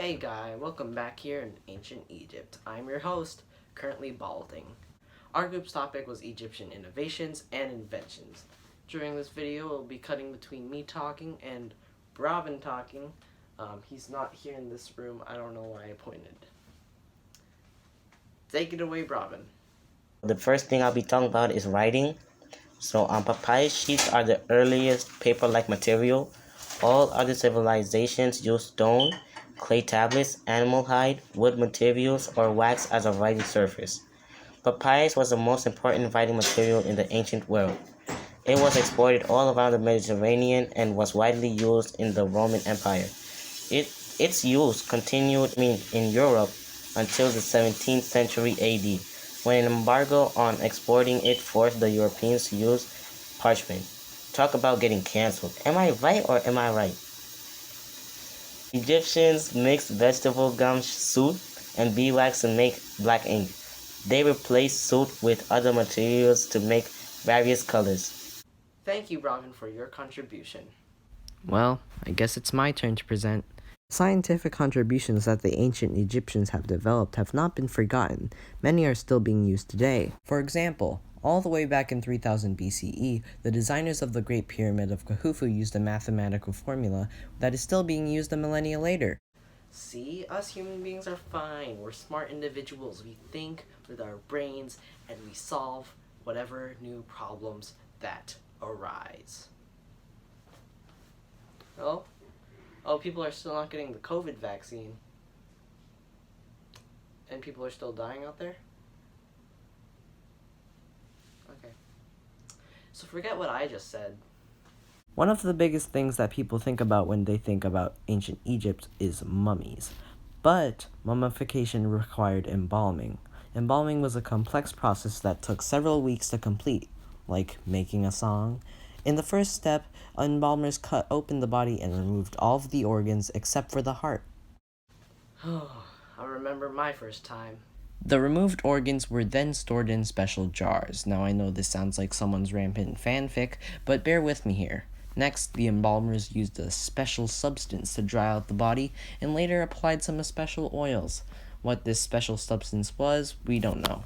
Welcome back here in ancient Egypt. I'm your host, currently balding. Our group's topic was Egyptian innovations and inventions. During this video, we'll be cutting between me talking and Robin talking. He's not here in this room. I don't know why I pointed. Take it away, Robin. The first thing I'll be talking about is writing. Papyrus sheets are the earliest paper-like material. All other civilizations used stone, clay tablets, animal hide, wood materials, or wax as a writing surface. Papyrus was the most important writing material in the ancient world. It was exported all around the Mediterranean and was widely used in the Roman Empire. Its use continued in Europe until the 17th century AD, when an embargo on exporting it forced the Europeans to use parchment. Talk about getting cancelled. Am I right or am I right? Egyptians mixed vegetable gum soot and beeswax to make black ink. They replaced soot with other materials to make various colors. Thank you, Robin, for your contribution. Well, I guess it's my turn to present. Scientific contributions that the ancient Egyptians have developed have not been forgotten. Many are still being used today. For example, all the way back in 3000 BCE, the designers of the Great Pyramid of Khufu used a mathematical formula that is still being used a millennia later. See, us human beings are fine. We're smart individuals. We think with our brains and we solve whatever new problems that arise. Oh, people are still not getting the COVID vaccine. And people are still dying out there? Okay. So forget what I just said. One of the biggest things that people think about when they think about ancient Egypt is mummies. But mummification required embalming. Embalming was a complex process that took several weeks to complete, like making a song. In the first step, embalmers cut open the body and removed all of the organs except for the heart. I remember my first time. The removed organs were then stored in special jars. Now I know this sounds like someone's rampant fanfic, but bear with me here. Next, the embalmers used a special substance to dry out the body and later applied some special oils. What this special substance was, we don't know.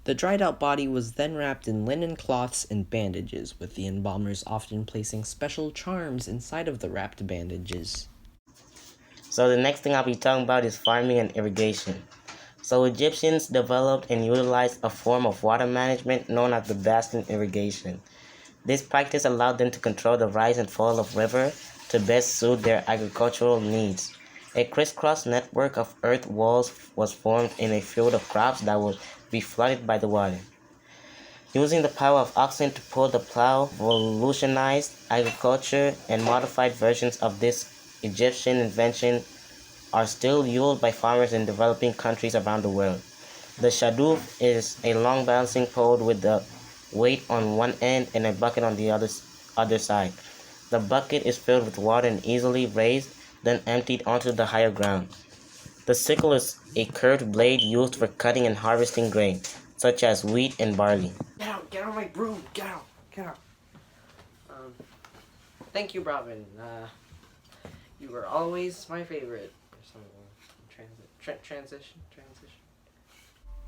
The dried out body was then wrapped in linen cloths and bandages, with the embalmers often placing special charms inside of the wrapped bandages. So the next thing I'll be talking about is farming and irrigation. So Egyptians developed and utilized a form of water management known as the basin irrigation. This practice allowed them to control the rise and fall of river to best suit their agricultural needs. A crisscross network of earth walls was formed in a field of crops that would be flooded by the water. Using the power of oxen to pull the plow revolutionized agriculture, and modified versions of this Egyptian invention are still used by farmers in developing countries around the world. The shadoof is a long balancing pole with the weight on one end and a bucket on the other side. The bucket is filled with water and easily raised, then emptied onto the higher ground. The sickle is a curved blade used for cutting and harvesting grain, such as wheat and barley. Get out of my broom! Get out! Thank you, Robin. You were always my favorite. Transition.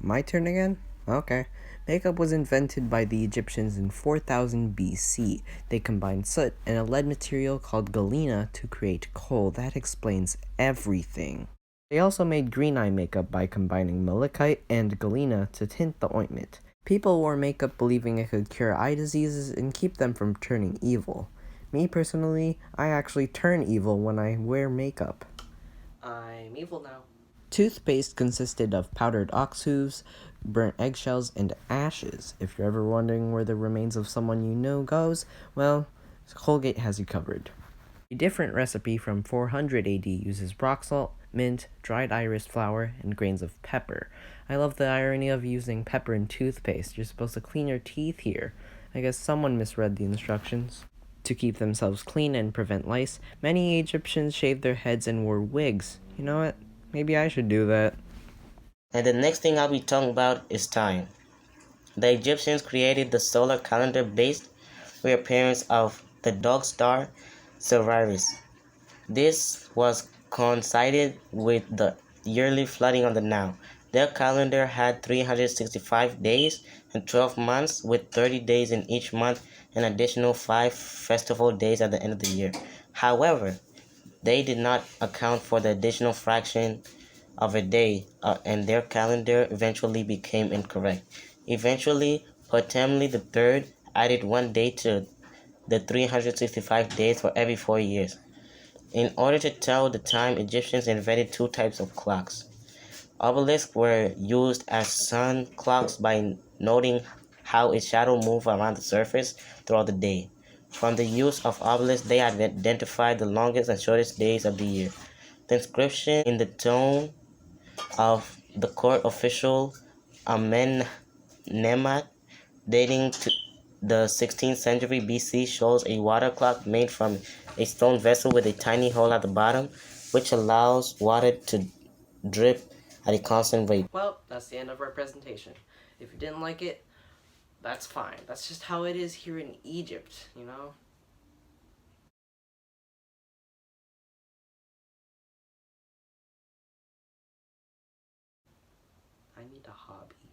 My turn again? Okay. Makeup was invented by the Egyptians in 4000 BC. They combined soot and a lead material called galena to create coal. That explains everything. They also made green eye makeup by combining malachite and galena to tint the ointment. People wore makeup believing it could cure eye diseases and keep them from turning evil. Me personally, I actually turn evil when I wear makeup. I'm evil now. Toothpaste consisted of powdered ox hooves, burnt eggshells, and ashes. If you're ever wondering where the remains of someone you know goes, well, Colgate has you covered. A different recipe from 400 AD uses rock salt, mint, dried iris flower, and grains of pepper. I love the irony of using pepper in toothpaste. You're supposed to clean your teeth here. I guess someone misread the instructions. To keep themselves clean and prevent lice, many Egyptians shaved their heads and wore wigs. You know what? Maybe I should do that. And the next thing I'll be talking about is time. The Egyptians created the solar calendar based reappearance of the dog star Sirius. This was coincided with the yearly flooding on the Nile. Their calendar had 365 days and 12 months, with 30 days in each month and additional 5 festival days at the end of the year. However, they did not account for the additional fraction of a day, and their calendar eventually became incorrect. Eventually, Ptolemy III added one day to the 365 days for every 4 years. In order to tell the time, Egyptians invented two types of clocks. Obelisks were used as sun clocks by noting how its shadow moved around the surface throughout the day. From the use of obelisks, they identified the longest and shortest days of the year. The inscription in the tomb of the court official Amenemhat, dating to the 16th century BC, shows a water clock made from a stone vessel with a tiny hole at the bottom, which allows water to drip at a constant rate. Well, that's the end of our presentation. If you didn't like it, that's fine. That's just how it is here in Egypt, you know? I need a hobby.